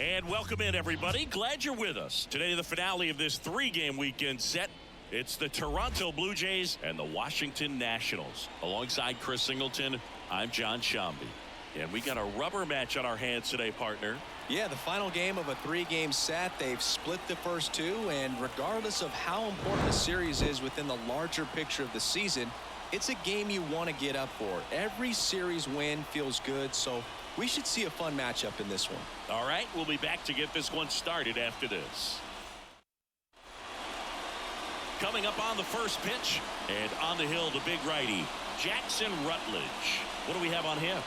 And welcome in, everybody. Glad you're with us. Today, the finale of this three-game weekend set. It's the Toronto Blue Jays and the Washington Nationals. Alongside Chris Singleton, I'm John Shambi. And we got a rubber match on our hands today, partner. Yeah, the final game of a three-game set. They've split the first two, and regardless of how important the series is within the larger picture of the season, it's a game you want to get up for. Every series win feels good, so we should see a fun matchup in this one. All right, we'll be back to get this one started after this. Coming up on the first pitch, and on the hill, the big righty, Jackson Rutledge. What do we have on him?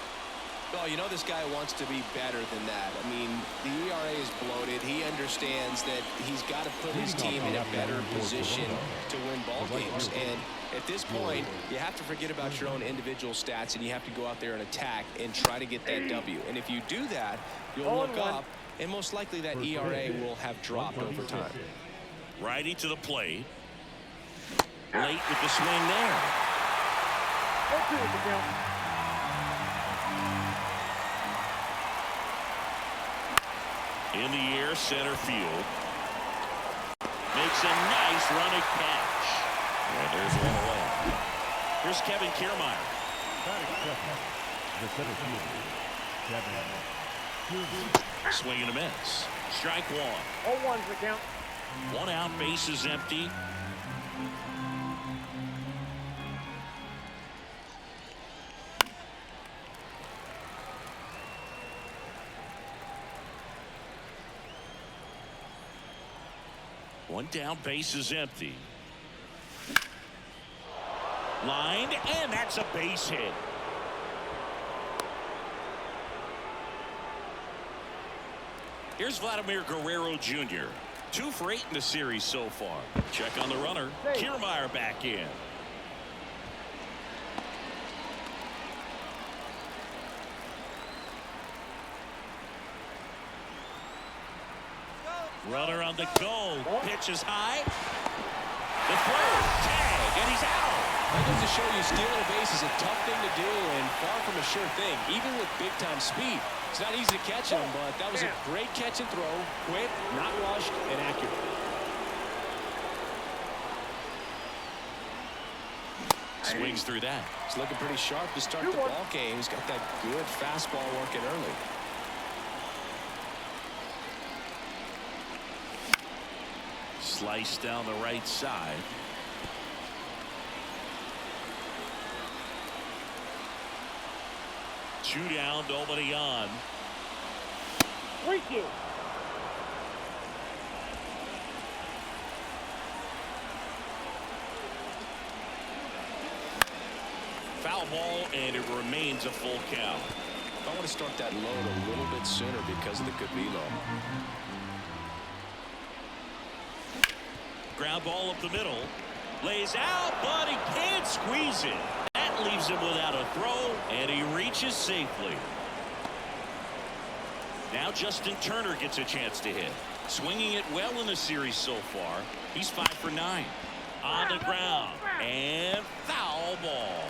Well, you know this guy wants to be better than that. I mean, the ERA is bloated. He understands that he's got to put his team in a better position to win ball games. And at this point, you have to forget about your own individual stats, and you have to go out there and attack and try to get that W. And if you do that, you'll look up, and most likely that ERA will have dropped over time. Righty to the plate. Late with the swing there. In the air, center field. Makes a nice running catch. And there's one away. Here's Kevin Kiermaier. Swing and a miss. Strike one. 0-1's the count. One out, base is empty. One down, base is empty. Lined, and that's a base hit. Here's Vladimir Guerrero Jr. 2 for 8 in the series so far. Check on the runner. Kiermaier back in. Runner on the go. Pitch is high. The throw. Tag. And he's out. That goes to show you stealing a base is a tough thing to do and far from a sure thing, even with big-time speed. It's not easy to catch him, but that was a great catch and throw. Quick, not rushed, and accurate. Swings through that. He's looking pretty sharp to start the ball game. He's got that good fastball working early. Slice down the right side. Two down, nobody on. Freaky. Foul ball, and it remains a full count. I want to start that load a little bit sooner because of the good velo. Ground ball up the middle. Lays out, but he can't squeeze it. That leaves him without a throw, and he reaches safely. Now Justin Turner gets a chance to hit. Swinging it well in the series so far. He's 5 for 9. On the ground, and foul ball.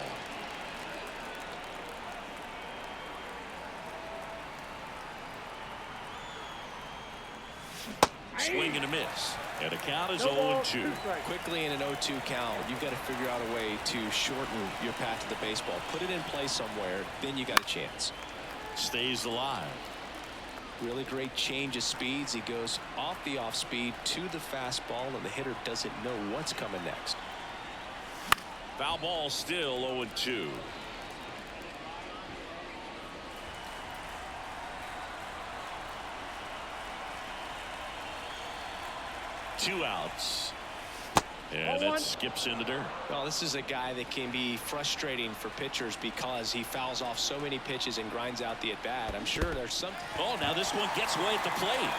Swing and a miss. And the count is 0-2. Quickly in an 0-2 count, you've got to figure out a way to shorten your path to the baseball. Put it in play somewhere, then you got a chance. Stays alive. Really great change of speeds. He goes off the off speed to the fastball, and the hitter doesn't know what's coming next. Foul ball, still 0-2. Two outs. And it skips in the dirt. Well, this is a guy that can be frustrating for pitchers because he fouls off so many pitches and grinds out the at-bat. I'm sure there's some. Oh, now this one gets away at the plate.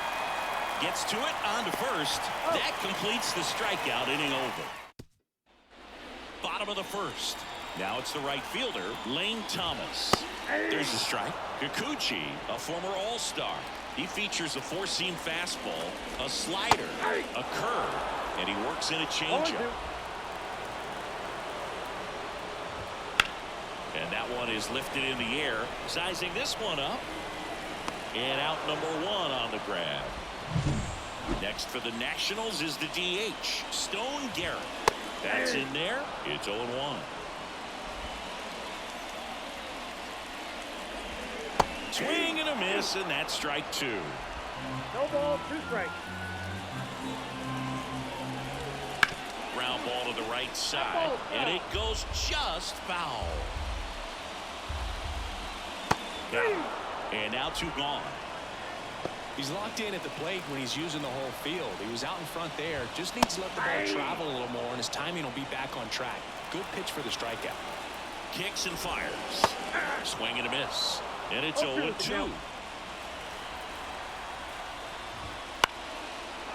Gets to it, on to first. That completes the strikeout, inning over. Bottom of the first. Now it's the right fielder, Lane Thomas. There's the strike. Kikuchi, a former All-Star. He features a 4-seam fastball, a slider, a curve, and he works in a changeup. And that one is lifted in the air. Sizing this one up. And out number 1 on the grab. Next for the Nationals is the DH, Stone Garrett. That's in there. It's 0-1. Swing and a miss, and that's strike 2. No ball, 2 strikes. Ground ball to the right side, and it goes just foul. And now 2 gone. He's locked in at the plate when he's using the whole field. He was out in front there. Just needs to let the ball travel a little more, and his timing will be back on track. Good pitch for the strikeout. Kicks and fires. Swing and a miss. And it's 0-2.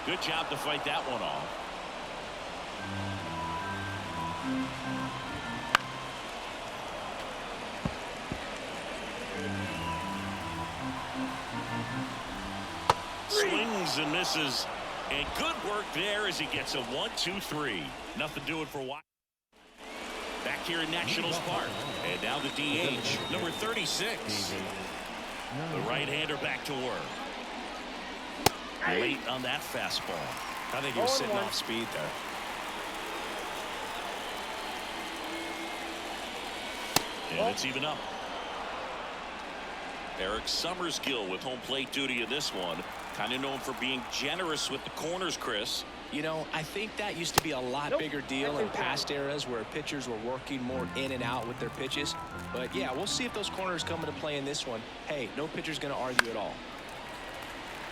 Good job to fight that one off. Swings and misses. And good work there as he gets a 1-2-3. Nothing doing for White. Back here in Nationals Park. And now the DH, number 36. The right-hander back to work. Late on that fastball. I think he was sitting off speed there. And it's even up. Eric Summersgill with home plate duty in this one. Kind of known for being generous with the corners, Chris. You know, I think that used to be a lot bigger deal in past eras where pitchers were working more in and out with their pitches. But yeah, we'll see if those corners come into play in this one. Hey, no pitcher's going to argue at all.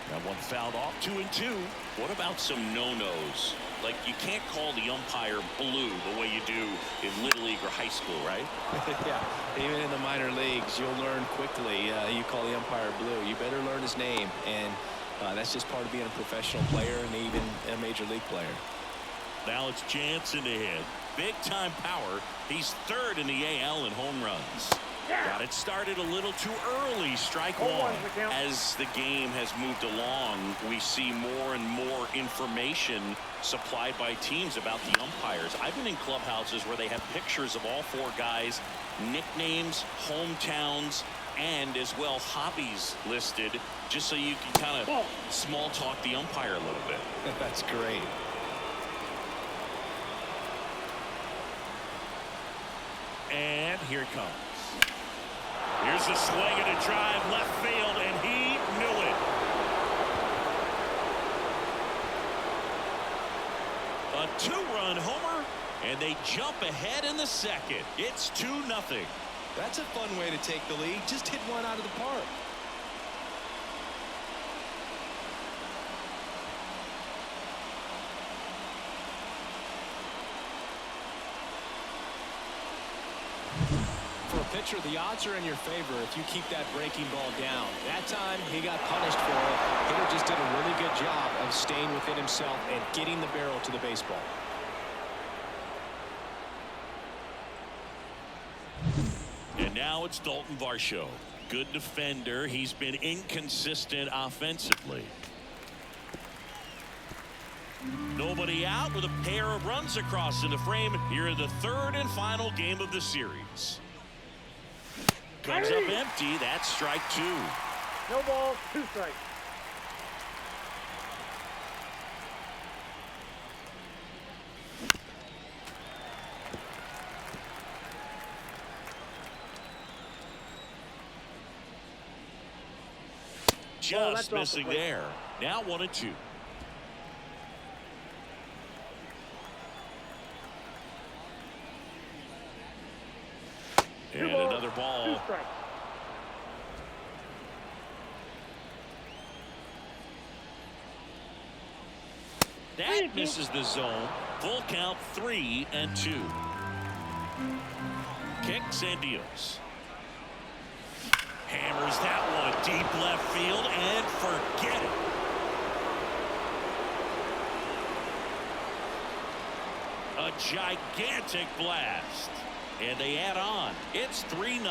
That one fouled off. 2-2. What about some no-nos? Like, you can't call the umpire blue the way you do in Little League or high school, right? Yeah, even in the minor leagues, you'll learn quickly. You call the umpire blue. You better learn his name. And that's just part of being a professional player and even a major league player. Now it's Jansen to hit. Big-time power. He's 3rd in the AL in home runs. Got it started a little too early. Strike 1. As the game has moved along, we see more and more information supplied by teams about the umpires. I've been in clubhouses where they have pictures of all 4 guys, nicknames, hometowns, and as well hobbies listed, just so you can kind of small talk the umpire a little bit. That's great. And here it comes. Here's a swing and a drive left field, and he knew it. A 2-run homer, and they jump ahead in the 2nd. It's 2-0. That's a fun way to take the lead. Just hit one out of the park. For a pitcher, the odds are in your favor if you keep that breaking ball down. That time, he got punished for it. Hitter just did a really good job of staying within himself and getting the barrel to the baseball. And now it's Daulton Varsho. Good defender. He's been inconsistent offensively. Nobody out with a pair of runs across in the frame here in the 3rd and final game of the series. Comes up empty. That's strike 2. No ball, 2 strikes. Just missing there. Now 1-2. And another ball. That misses the zone. Full count, 3-2. Kicks and deals. Hammers that one deep left field and forget it. A gigantic blast. And they add on. It's 3-0.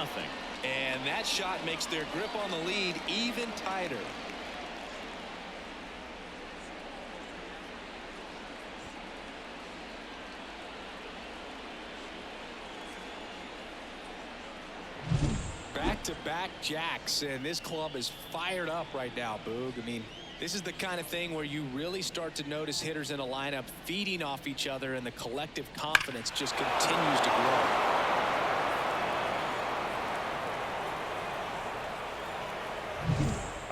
And that shot makes their grip on the lead even tighter. Back back-to-back jacks, and this club is fired up right now, Boog. I mean, this is the kind of thing where you really start to notice hitters in a lineup feeding off each other, and the collective confidence just continues to grow.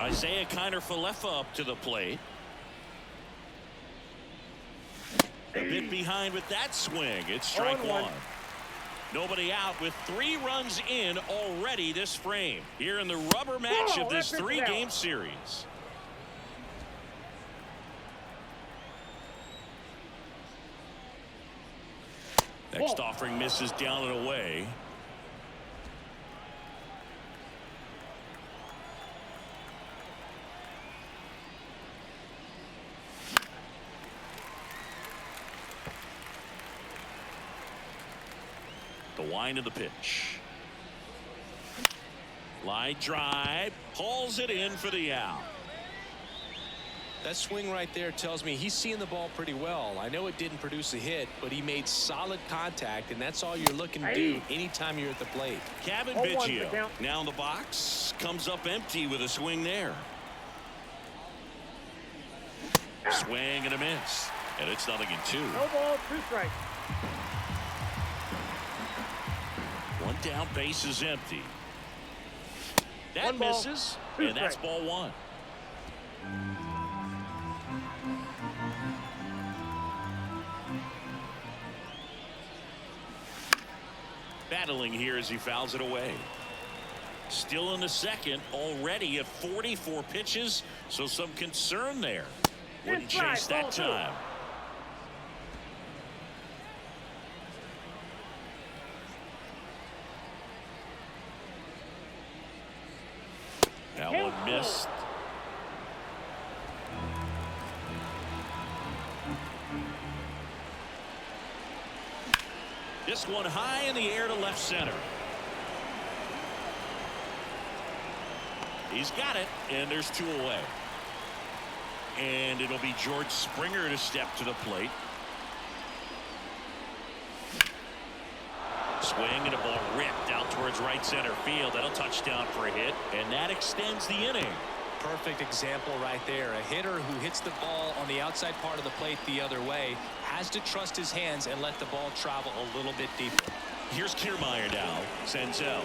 Isaiah Kiner-Falefa up to the plate. A bit behind with that swing. It's strike one. Nobody out with 3 runs in already this frame here in the rubber match of this 3-game series. Next offering misses down and away. The wind of the pitch. Line drive, pulls it in for the out. That swing right there tells me he's seeing the ball pretty well. I know it didn't produce a hit, but he made solid contact, and that's all you're looking to do anytime you're at the plate. Cavan Biggio now in the box, comes up empty with a swing there. Swing and a miss, and it's 0-2. No ball, 2 strikes. One down, base is empty. That One ball, misses, 2 and that's strikes. ball 1. Battling here as he fouls it away. Still in the second, already at 44 pitches, so some concern there. Wouldn't chase that time. That one missed. This one high in the air to left center. He's got it, and there's 2 away. And it'll be George Springer to step to the plate. Swing and a ball ripped out towards right center field. That'll touch down for a hit, and that extends the inning. Perfect example right there. A hitter who hits the ball on the outside part of the plate the other way has to trust his hands and let the ball travel a little bit deeper. Here's Kiermaier now. Senzel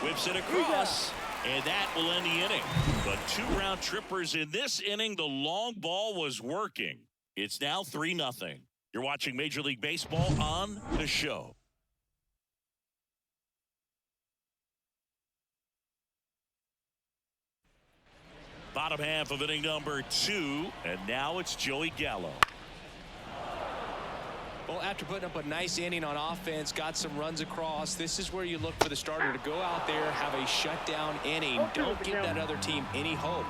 whips it across, and that will end the inning. But 2 round trippers in this inning. The long ball was working. It's now 3-0. You're watching Major League Baseball on the show. Bottom half of inning number 2, and now it's Joey Gallo. Well, after putting up a nice inning on offense, got some runs across, this is where you look for the starter to go out there, have a shutdown inning. Don't give that other team any hope.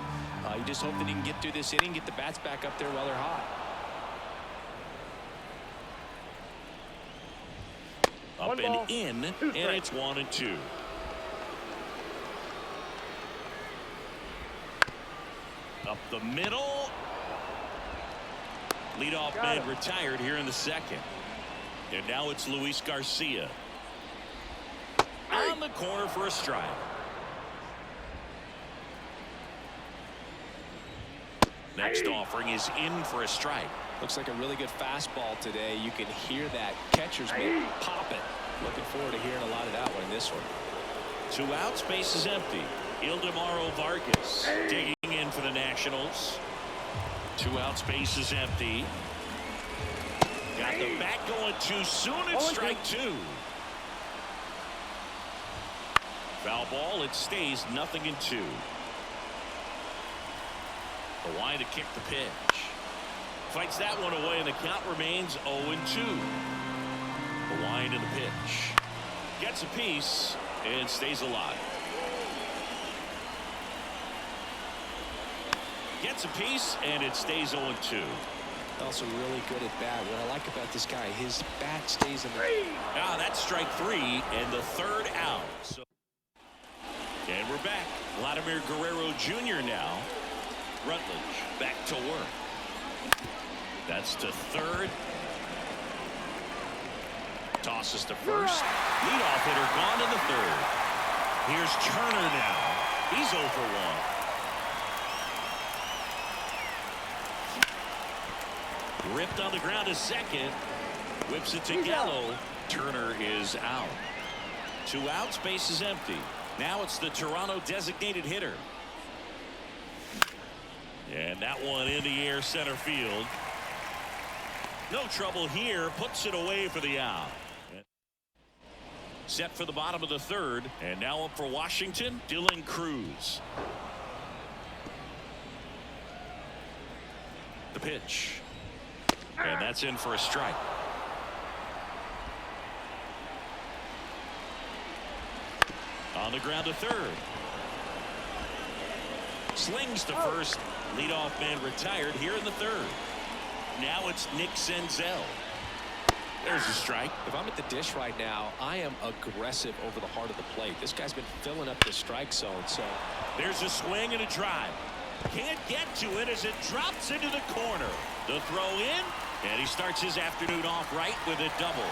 You just hope that he can get through this inning, get the bats back up there while they're hot. Up and in, and it's 1-2. Up the middle. Leadoff man retired here in the second. And now it's Luis Garcia. On the corner for a strike. Next offering is in for a strike. Looks like a really good fastball today. You can hear that catcher's mitt popping. Looking forward to hearing a lot of that one in this one. 2 outs, base is empty. Ildemaro Vargas digging in for the Nationals. 2 outs, base is empty. Got the bat going too soon. It's strike 2. Foul ball. It stays 0-2. The line to kick the pitch. Fights that one away, and the count remains 0-2. The wind and the pitch. Gets a piece and stays alive. Gets a piece, and it stays 0-2. Also really good at bat. What I like about this guy, his bat stays in the... Ah, that's strike 3 and the 3rd out. So, and we're back. Vladimir Guerrero Jr. now. Rutledge back to work. That's to 3rd. Tosses to 1st. Leadoff hitter gone in the 3rd. Here's Turner now. He's 0 for 1. Ripped on the ground to second. Whips it to Gallo. Turner is out. 2 outs, base is empty. Now it's the Toronto designated hitter. And that one in the air center field. No trouble here. Puts it away for the out. Set for the bottom of the 3rd. And now up for Washington, Dylan Cruz. The pitch. And that's in for a strike. On the ground to 3rd. Slings to first. Leadoff man retired here in the 3rd. Now it's Nick Senzel. There's a strike. If I'm at the dish right now, I am aggressive over the heart of the plate. This guy's been filling up the strike zone. So there's a swing and a drive. Can't get to it as it drops into the corner. The throw in, and he starts his afternoon off right with a double.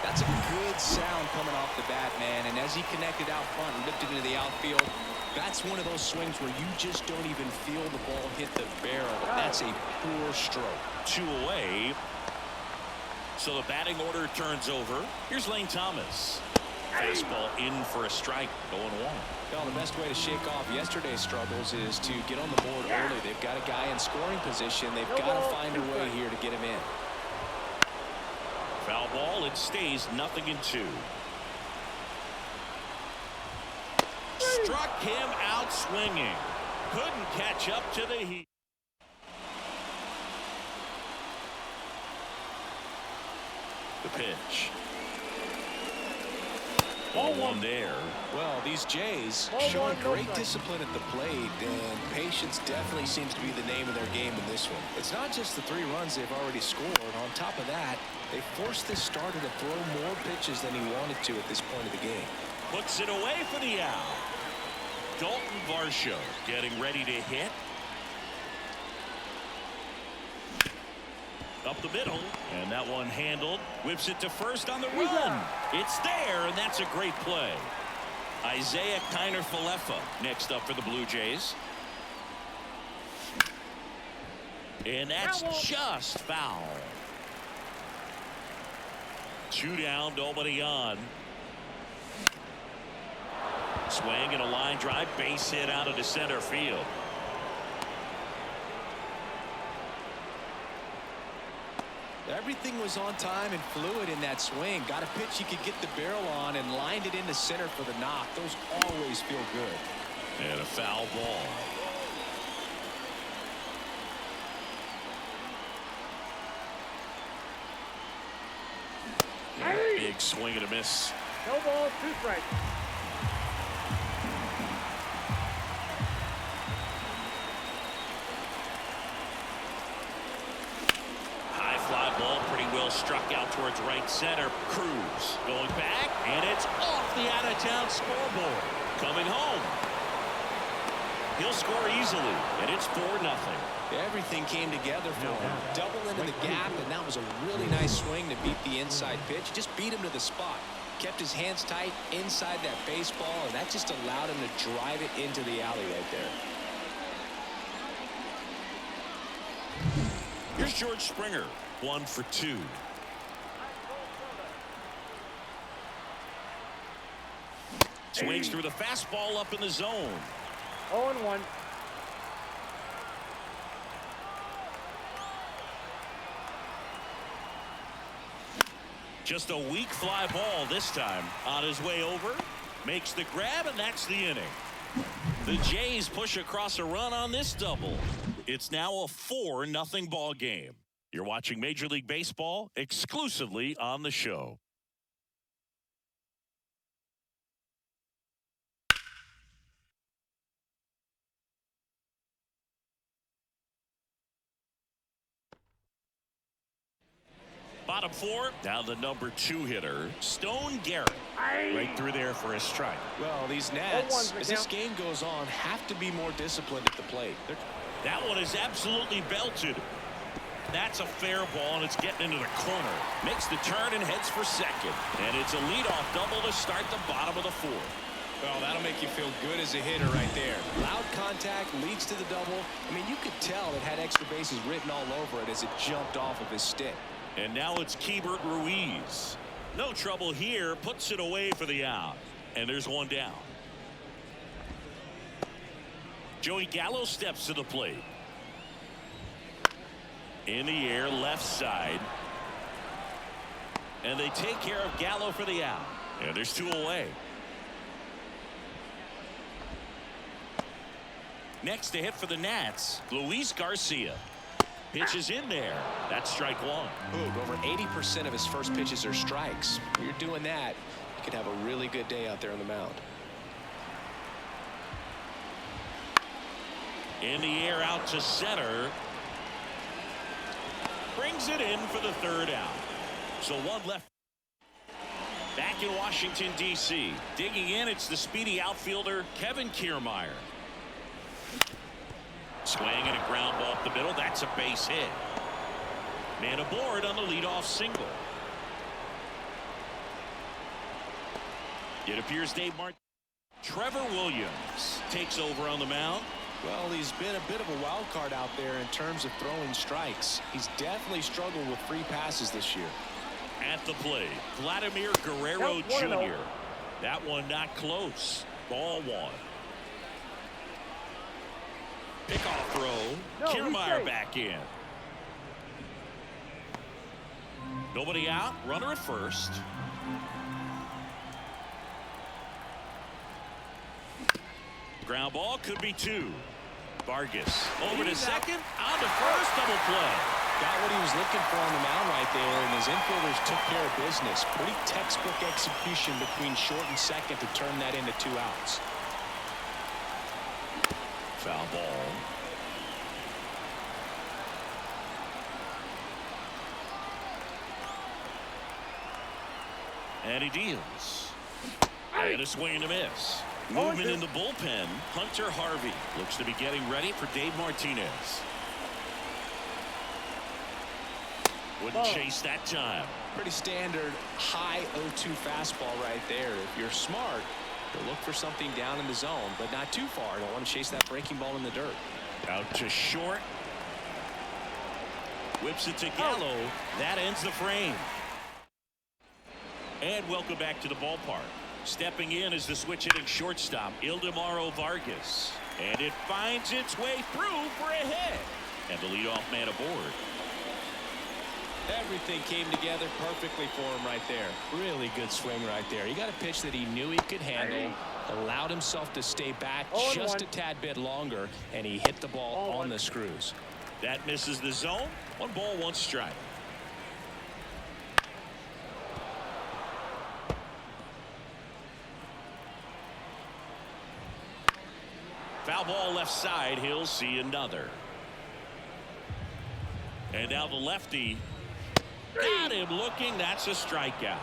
That's a good sound coming off the bat, man. And as he connected out front and lifted into the outfield, that's one of those swings where you just don't even feel the ball hit the barrel. That's a poor stroke. 2 away. So the batting order turns over. Here's Lane Thomas. Fastball in for a strike, 0-1. Well, the best way to shake off yesterday's struggles is to get on the board early. They've got a guy in scoring position. They've got to find a way here to get him in. Foul ball. It stays 0-2. Struck him out swinging. Couldn't catch up to the heat. The pitch. Ball 1 there. Well, these Jays showing great discipline at the plate, and patience definitely seems to be the name of their game in this one. It's not just the 3 runs they've already scored. On top of that, they forced this starter to throw more pitches than he wanted to at this point of the game. Puts it away for the out. Daulton Varsho getting ready to hit. Up the middle, and that one handled. Whips it to first on the run. It's there, and that's a great play. Isaiah Kiner-Falefa next up for the Blue Jays. And that's just foul. 2 down, nobody on. Swing and a line drive, base hit out into center field. Everything was on time and fluid in that swing. Got a pitch you could get the barrel on and lined it into center for the knock. Those always feel good. And a foul ball. Big swing and a miss. No ball, 2 strikes. High fly ball, pretty well struck out towards right center. Cruz going back, and it's off the out-of-town scoreboard. Coming home. He'll score easily, and it's 4-0. Everything came together for him. Double into the gap, and that was a really nice swing to beat the inside pitch. Just beat him to the spot. Kept his hands tight inside that baseball, and that just allowed him to drive it into the alley right there. Here's George Springer, 1 for 2. Swings through the fastball up in the zone. 0-1. Just a weak fly ball this time. On his way over, makes the grab, and that's the inning. The Jays push across a run on this double. It's now a 4-0 ball game. You're watching Major League Baseball exclusively on the show. Bottom 4, now the number 2 hitter, Stone Garrett. Right through there for a strike. Well, these Nats, as this game goes on, have to be more disciplined at the plate. That one is absolutely belted. That's a fair ball, and it's getting into the corner. Makes the turn and heads for second. And it's a leadoff double to start the bottom of the fourth. Well, that'll make you feel good as a hitter right there. Loud contact leads to the double. I mean, you could tell it had extra bases written all over it as it jumped off of his stick. And now it's Cavan Ruiz. No trouble here. Puts it away for the out. And there's one down. Joey Gallo steps to the plate. In the air, left side. And they take care of Gallo for the out. And there's two away. Next to hit for the Nats, Luis Garcia. Pitches in there. That's strike one. Boog, over 80% of his first pitches are strikes. When you're doing that, you could have a really good day out there on the mound. In the air, out to center. Brings it in for the third out. So one left. Back in Washington, D.C. Digging in, it's the speedy outfielder, Kevin Kiermaier. Swing and a ground ball up the middle. That's a base hit. Man aboard on the leadoff single. It appears Dave Martin. Trevor Williams takes over on the mound. Well, he's been a bit of a wild card out there in terms of throwing strikes. He's definitely struggled with free passes this year. At the plate, Vladimir Guerrero Jr. That one not close. Ball one. Pickoff throw. Kiermaier back in. Nobody out. Runner at first. Ground ball could be two. Vargas over to second. On to first. Double play. Got what he was looking for on the mound right there, and his infielders took care of business. Pretty textbook execution between short and second to turn that into two outs. Foul ball. And he deals. And a swing and a miss. Movement in the bullpen. Hunter Harvey looks to be getting ready for Dave Martinez. Wouldn't chase that time. Pretty standard high 0-2 fastball right there. If you're smart, you'll look for something down in the zone, but not too far. Don't want to chase that breaking ball in the dirt. Out to short. Whips it to Gallo. That ends the frame. And welcome back to the ballpark. Stepping in is the switch hitting shortstop, Ildemaro Vargas. And it finds its way through for a hit. And the leadoff man aboard. Everything came together perfectly for him right there. Really good swing right there. He got a pitch that he knew he could handle, allowed himself to stay back just a tad bit longer, and he hit the ball on the screws. That misses the zone. 1 ball, 1 strike. Foul ball left side. He'll see another. And now the lefty. Got him looking. That's a strikeout.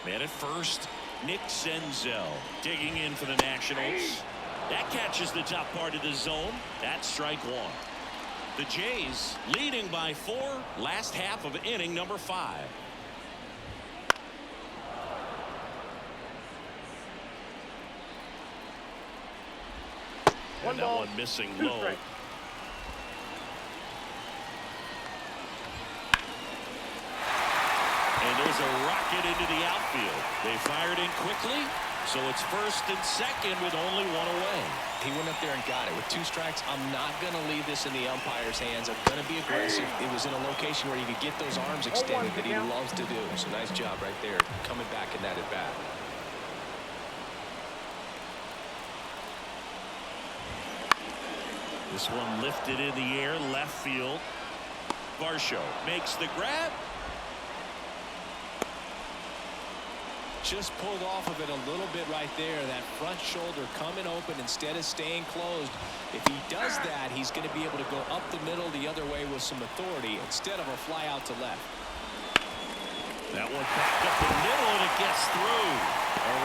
Man at first, Nick Senzel digging in for the Nationals. That catches the top part of the zone. That's strike one. The Jays leading by 4. Last half of inning number 5. And that one missing low. And there's a rocket into the outfield. They fired in quickly, so it's first and second with only 1 away. He went up there and got it. With 2 strikes, I'm not going to leave this in the umpire's hands. I'm going to be aggressive. It was in a location where he could get those arms extended that he loves to do. So nice job right there, coming back in that at bat. This one lifted in the air, left field. Varsho makes the grab. Just pulled off of it a little bit right there. That front shoulder coming open instead of staying closed. If he does that, he's going to be able to go up the middle the other way with some authority instead of a fly out to left. That one backed up the middle, and it gets through.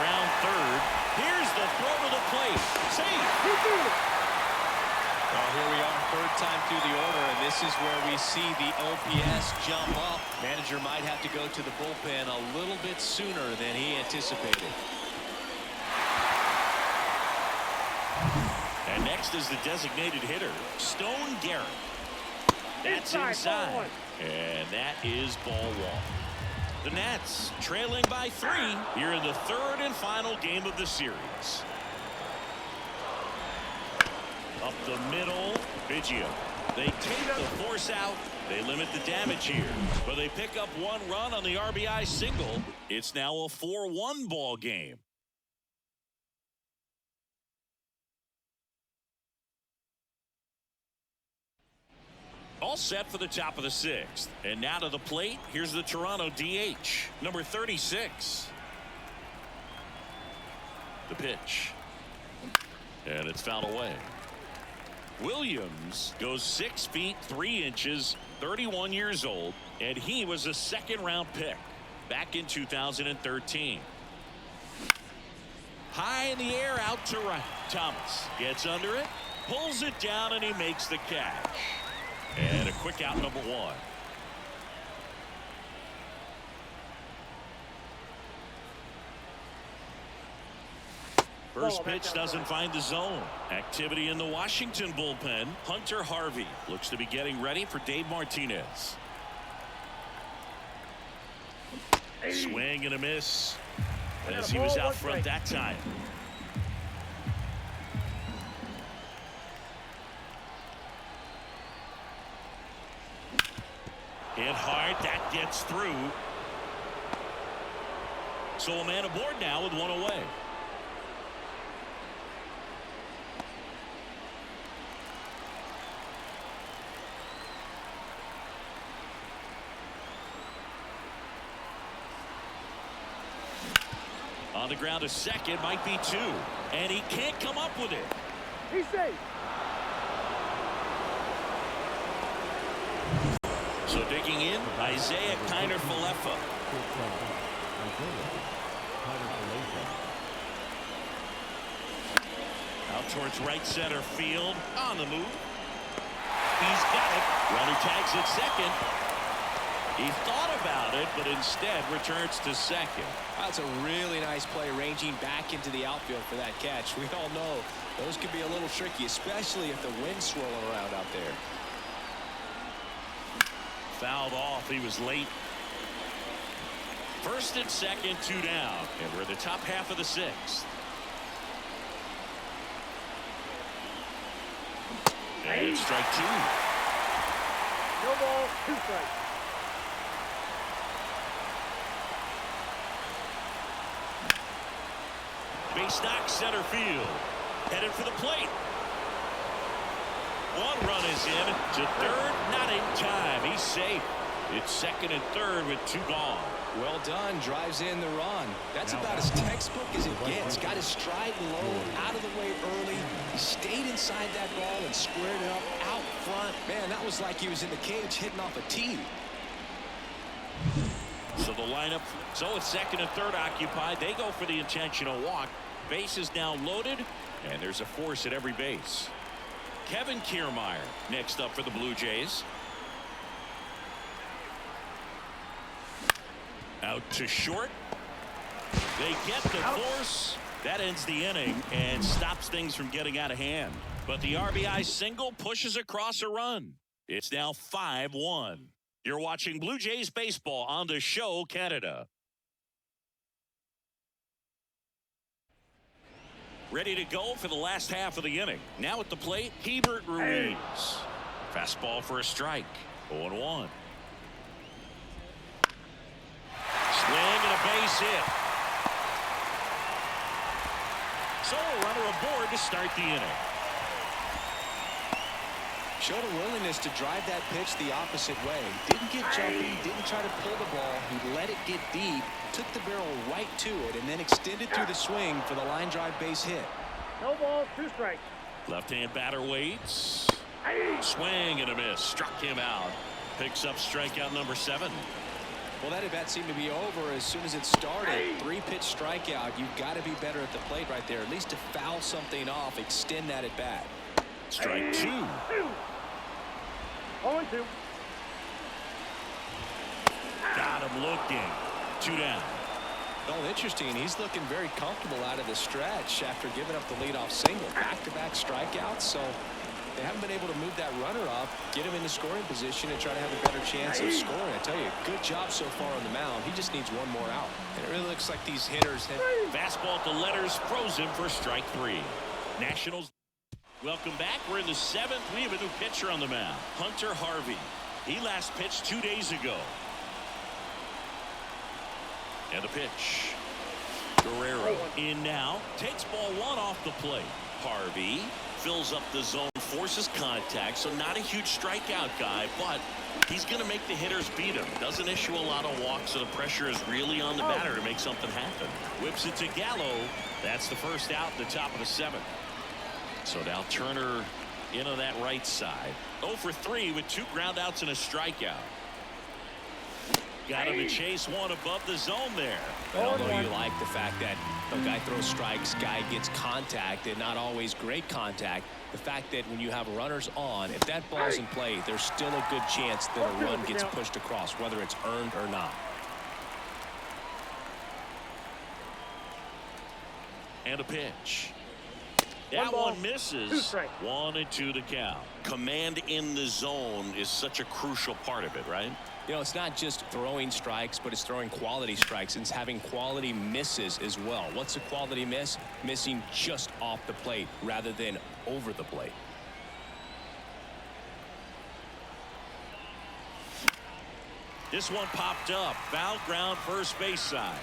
Around third. Here's the throw to the plate. Safe. Well, here we are, third time through the order, and this is where we see the OPS jump up. Manager might have to go to the bullpen a little bit sooner than he anticipated. And next is the designated hitter, Stone Garrett. That's inside. And that is ball one. The Nats trailing by 3 here in the 3rd and final game of the series. Up the middle, Biggio. They take the force out. They limit the damage here. But they pick up 1 run on the RBI single. It's now a 4-1 ball game. All set for the top of the 6th. And now to the plate, here's the Toronto DH, number 36. The pitch. And it's fouled away. Williams goes 6 feet 3 inches, 31 years old, and he was a 2nd-round pick back in 2013. High in the air, out to right. Thomas gets under it, pulls it down, and he makes the catch. And a quick out, number 1. First pitch doesn't find the zone. Activity in the Washington bullpen. Hunter Harvey looks to be getting ready for Dave Martinez. Swing and a miss as he was out front that time. Hit hard, that gets through. So a man aboard now with 1 away. On the ground to second, might be 2, and he can't come up with it. He's safe. So digging in, Isaiah Kiner-Falefa. Out towards right center field, on the move. He's got it. Runner tags at second. He thought about it, but instead returns to second. That's a really nice play, ranging back into the outfield for that catch. We all know those can be a little tricky, especially if the wind's swirling around out there. Fouled off. He was late. First and second, 2 down. And we're in the top half of the 6th. And strike 2. No ball, 2 strikes. Base knock, center field. Headed for the plate. 1 run is in to third, not in time. He's safe. It's second and third with 2 gone. Well done, drives in the run. That's about as textbook as it gets. Got his stride low, out of the way early. He stayed inside that ball and squared it up out front. Man, that was like he was in the cage hitting off a tee. So the lineup, so it's second and third occupied. They go for the intentional walk. Base is now loaded, and there's a force at every base. Kevin Kiermaier next up for the Blue Jays. Out to short. They get the force. That ends the inning and stops things from getting out of hand. But the RBI single pushes across a run. It's now 5-1. You're watching Blue Jays baseball on the Show Canada. Ready to go for the last half of the inning. Now at the plate, Hebert Ruiz. Fastball for a strike. 0-1. Swing and a base hit. So a runner aboard to start the inning. Showed a willingness to drive that pitch the opposite way. Didn't get jumpy, didn't try to pull the ball. He let it get deep, took the barrel right to it, and then extended through the swing for the line drive base hit. No ball, 2 strikes. Left-hand batter waits. Swing and a miss. Struck him out. Picks up strikeout number 7. Well, that at-bat seemed to be over as soon as it started. 3-pitch strikeout. You've got to be better at the plate right there, at least to foul something off, extend that at-bat. Strike 2. 0-2. Got him looking. 2 down. Well, interesting. He's looking very comfortable out of the stretch after giving up the leadoff single. Back-to-back strikeouts, so they haven't been able to move that runner up, get him into scoring position, and try to have a better chance of scoring. I tell you, good job so far on the mound. He just needs one more out. And it really looks like these hitters have... Fastball at the letters, frozen for strike 3. Nationals. Welcome back. We're in the 7th. We have a new pitcher on the mound, Hunter Harvey. He last pitched 2 days ago. And the pitch. Guerrero in now. Takes ball 1 off the plate. Harvey fills up the zone, forces contact, so not a huge strikeout guy, but he's going to make the hitters beat him. Doesn't issue a lot of walks, so the pressure is really on the batter to make something happen. Whips it to Gallo. That's the first out at the top of the 7th. So now Turner into that right side. 0 for 3 with 2 groundouts and a strikeout. Got him to chase one above the zone there. But although you like the fact that the guy throws strikes, guy gets contact, and not always great contact, the fact that when you have runners on, if that ball's in play, there's still a good chance that a run gets pushed across, whether it's earned or not. And a pitch. That one misses. 1-2 to count. Command in the zone is such a crucial part of it, right? You know, it's not just throwing strikes, but it's throwing quality strikes and it's having quality misses as well. What's a quality miss? Missing just off the plate rather than over the plate. This one popped up. Foul ground, first base side.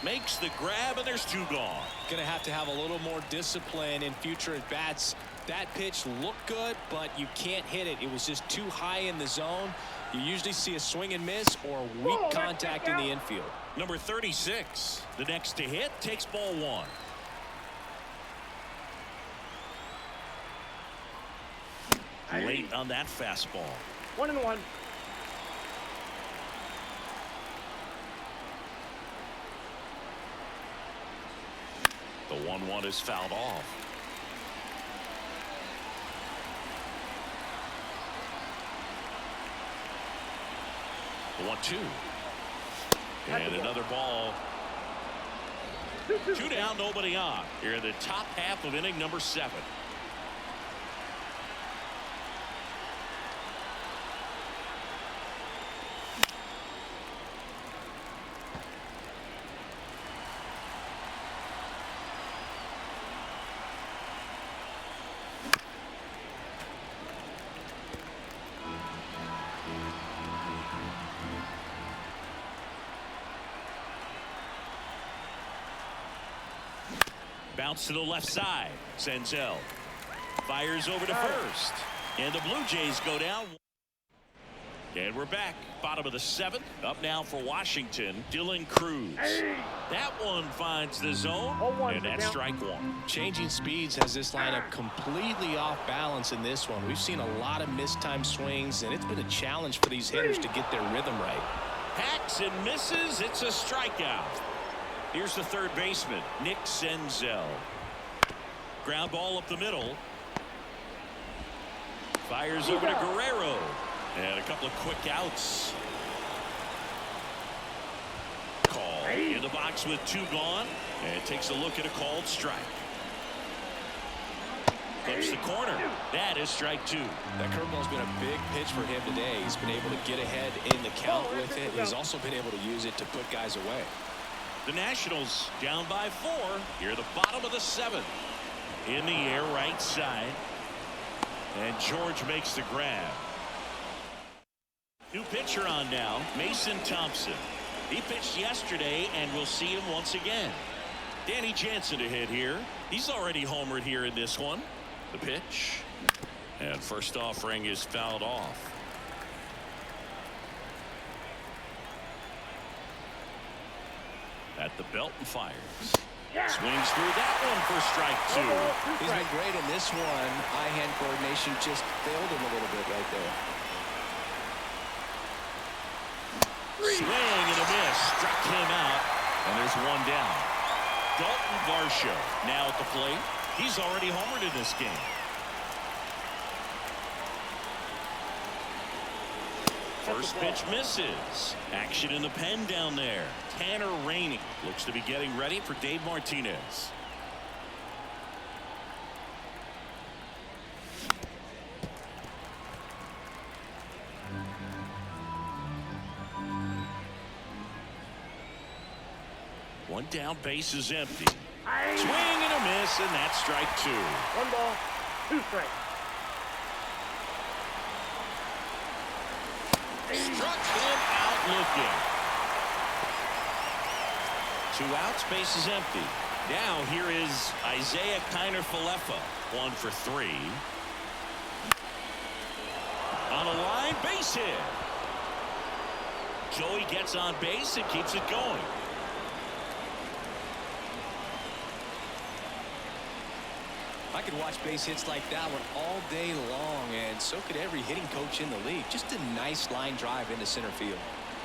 Makes the grab, and there's 2 gone. Going to have a little more discipline in future at bats. That pitch looked good, but you can't hit it. It was just too high in the zone. You usually see a swing and miss or weak contact in the infield. Number 36, the next to hit, takes ball 1. Late on that fastball. 1-1. The 1-1 is fouled off. The 1-2. And another ball. 2 down, nobody on. Here in the top half of inning number 7. Bounce to the left side. Senzel fires over to first. And the Blue Jays go down. And we're back. Bottom of the 7th. Up now for Washington, Dylan Cruz. That one finds the zone. And that's strike 1. Changing speeds has this lineup completely off balance in this one. We've seen a lot of mistimed swings, and it's been a challenge for these hitters to get their rhythm right. Hacks and misses. It's a strikeout. Here's the third baseman, Nick Senzel. Ground ball up the middle. Fires over to Guerrero. And a couple of quick outs. Call in the box with 2 gone. And takes a look at a called strike. Clips the corner. That is strike 2. That curveball's been a big pitch for him today. He's been able to get ahead in the count with it. He's also been able to use it to put guys away. The Nationals down by 4. Here the bottom of the 7th. In the air, right side. And George makes the grab. New pitcher on now, Mason Thompson. He pitched yesterday, and we'll see him once again. Danny Jansen to hit here. He's already homered here in this one. The pitch. And first offering is fouled off. At the belt and fires. Swings through that one for strike 2. He's been great in this one. Eye-hand coordination just failed him a little bit right there. Swing and a miss. Struck him out. And there's 1 down. Daulton Varsho now at the plate. He's already homered in this game. First pitch misses. Action in the pen down there. Tanner Rainey looks to be getting ready for Dave Martinez. One down, base is empty. Swing and a miss, and that's strike two. 1 ball, 2 strikes. Struck him out looking. 2 outs, base is empty. Now here is Isaiah Kiner-Falefa. 1 for 3. On a line, base hit. Joey gets on base and keeps it going. I could watch base hits like that one all day long, and so could every hitting coach in the league. Just a nice line drive into center field.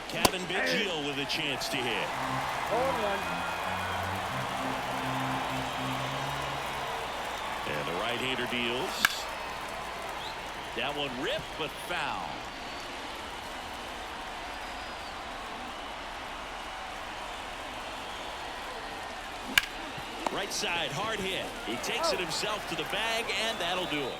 Cavan Biggio with a chance to hit. 0-1. And the right-hander deals. That one ripped, but foul. Right side, hard hit. He takes it himself to the bag, and that'll do it.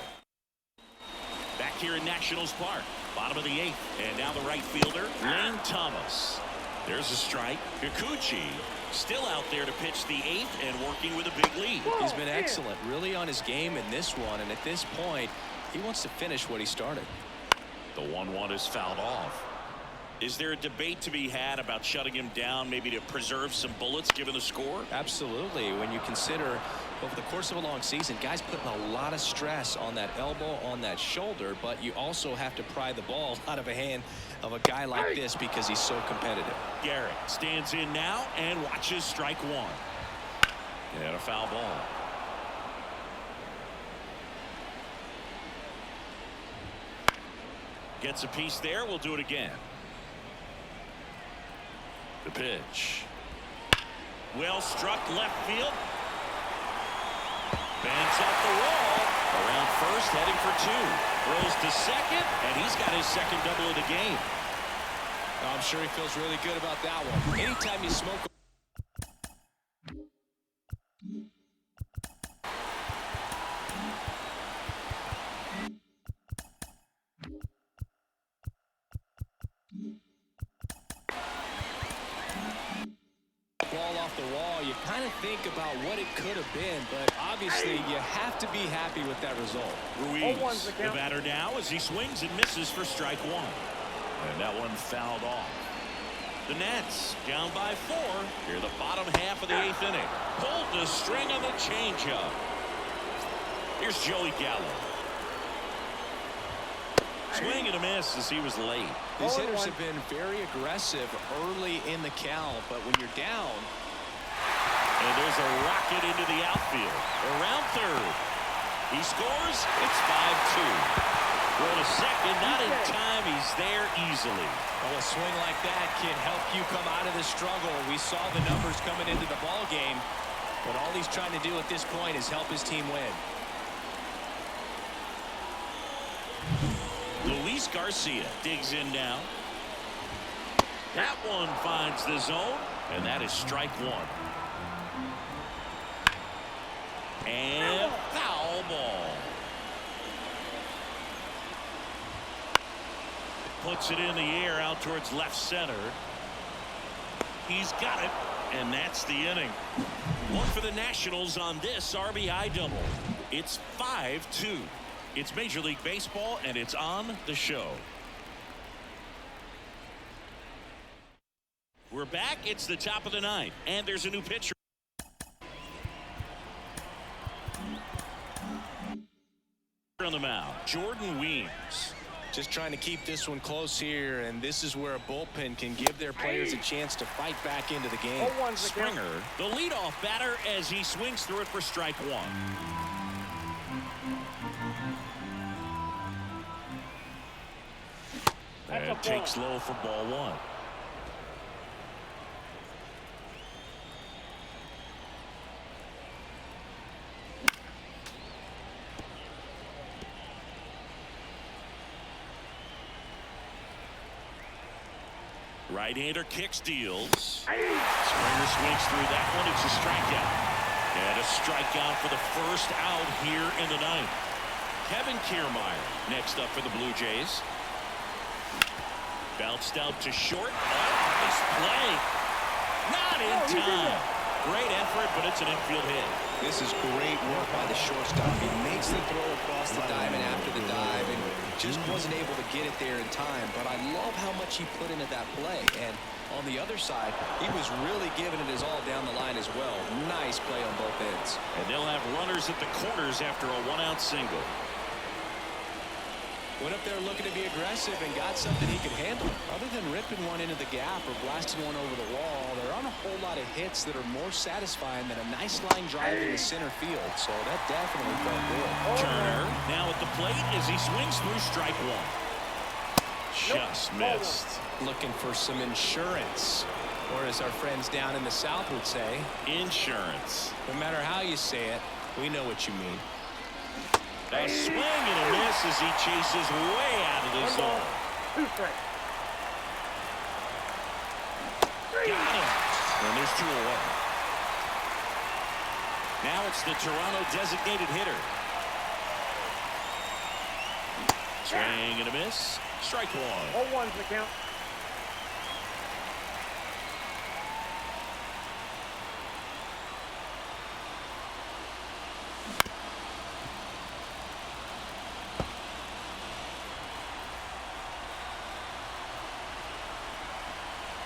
Back here in Nationals Park, bottom of the 8th, and now the right fielder, Lane Thomas. There's a strike. Kikuchi still out there to pitch the 8th and working with a big lead. He's been excellent, really on his game in this one, and at this point, he wants to finish what he started. The 1-1 is fouled off. Is there a debate to be had about shutting him down, maybe to preserve some bullets given the score? Absolutely. When you consider over the course of a long season, guys putting a lot of stress on that elbow, on that shoulder, but you also have to pry the ball out of a hand of a guy like this because he's so competitive. Garrett stands in now and watches strike 1. And a foul ball. Gets a piece there. We'll do it again. The pitch. Well struck left field. Bangs off the wall. Around first, heading for 2. Throws to second, and he's got his second double of the game. I'm sure he feels really good about that one. Anytime you smoke. Ball off the wall, you kind of think about what it could have been, but obviously you have to be happy with that result. Ruiz, the batter now, as he swings and misses for strike 1. And that one fouled off. The Nats down by 4 here the bottom half of the 8th inning. Pulled the string on the changeup. Here's Joey Gallo. Swing and a miss as he was late. These hitters have been very aggressive early in the count, but when you're down. And there's a rocket into the outfield. Around third. He scores. It's 5-2. Going to second, not in time. He's there easily. Well, a swing like that can help you come out of the struggle. We saw the numbers coming into the ball game, but all he's trying to do at this point is help his team win. Luis Garcia digs in now. That one finds the zone, and that is strike 1. And foul ball. Puts it in the air out towards left center. He's got it, and that's the inning. One for the Nationals on this RBI double. It's 5-2. It's Major League Baseball, and it's on the show. We're back. It's the top of the 9th, and there's a new pitcher. On the mound, Jordan Weems. Just trying to keep this one close here, and this is where a bullpen can give their players a chance to fight back into the game. Springer, the leadoff batter, as he swings through it for strike 1. And takes low for ball 1. Right-hander kicks, deals. Springer swings through that one. It's a strikeout. And a strikeout for the first out here in the ninth. Kevin Kiermaier next up for the Blue Jays. Bounced out to short. Oh, nice play. Not in time. Great effort, but it's an infield hit. This is great work by the shortstop. He makes the throw across the diamond after the dive and just wasn't able to get it there in time. But I love how much he put into that play. And on the other side, he was really giving it his all down the line as well. Nice play on both ends. And they'll have runners at the corners after a one-out single. Went up there looking to be aggressive and got something he could handle. Other than ripping one into the gap or blasting one over the wall, there aren't a whole lot of hits that are more satisfying than a nice line drive in the center field. So that definitely felt good. Turner now at the plate as he swings through strike one. Just missed. Looking for some insurance, or as our friends down in the South would say, insurance. No matter how you say it, we know what you mean. A swing and a miss as he chases way out of the zone. 2 strikes. Got him. And there's 2 away. Now it's the Toronto designated hitter. Swing and a miss. Strike one. 0-1's the count.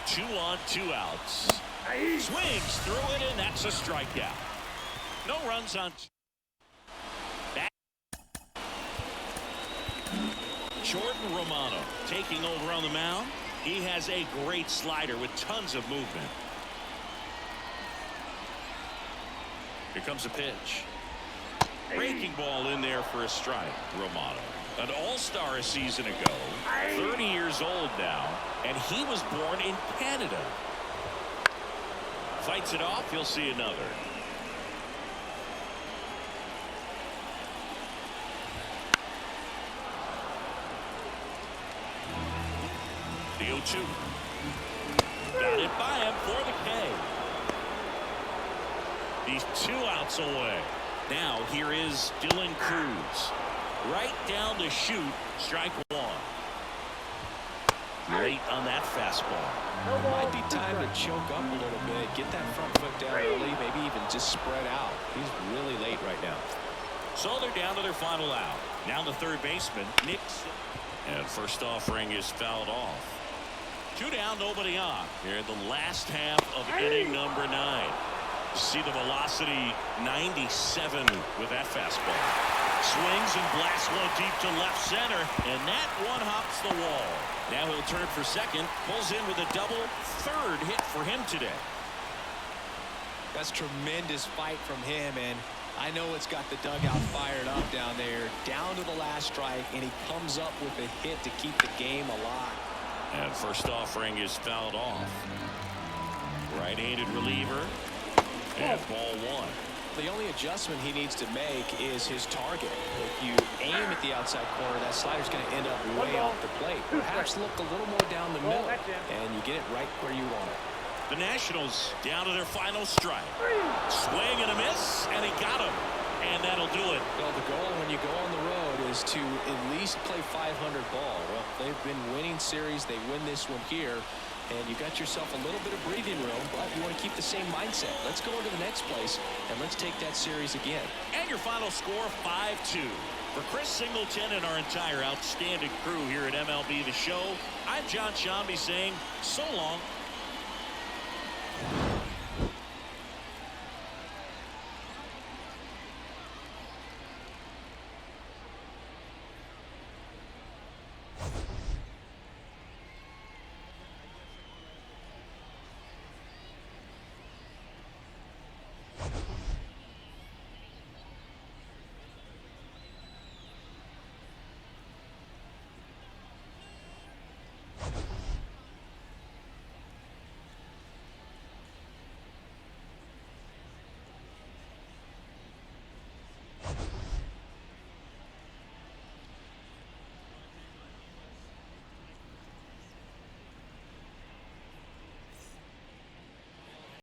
Two on, 2 outs. Swings through it, and that's a strikeout. No runs on. Back. Jordan Romano taking over on the mound. He has a great slider with tons of movement. Here comes a pitch. Breaking ball in there for a strike. Romano, an all-star a season ago, 30 years old now, and he was born in Canada. Fights it off. He'll see another. The 0-2. Got it by him for the K. He's 2 outs away. Now here is Dylan Cruz. Right down the chute. Strike one. Late on that fastball. Might be time to choke up a little bit. Get that front foot down early. Maybe even just spread out. He's really late right now. So they're down to their final out. Now the third baseman, Nixon. And first offering is fouled off. 2 down, nobody on. Here in the last half of inning number 9. See the velocity 97 with that fastball. Swings and blasts one deep to left center, and that one hops the wall. Now he'll turn for second, pulls in with a double, 3rd hit for him today. That's tremendous fight from him, and I know it's got the dugout fired up down there, down to the last strike, and he comes up with a hit to keep the game alive. And first offering is fouled off. Right-handed reliever, and ball 1. The only adjustment he needs to make is his target. If you aim at the outside corner, that slider's going to end up way off the plate. Perhaps look a little more down the middle, and you get it right where you want it. The Nationals down to their final strike. Swing and a miss, and he got him. And that'll do it. Well, the goal when you go on the road is to at least play 500 ball. Well, they've been winning series. They win this one here. And you got yourself a little bit of breathing room, but you want to keep the same mindset. Let's go into the next place, and let's take that series again. And your final score, 5-2. For Chris Singleton and our entire outstanding crew here at MLB The Show, I'm John Shambi saying so long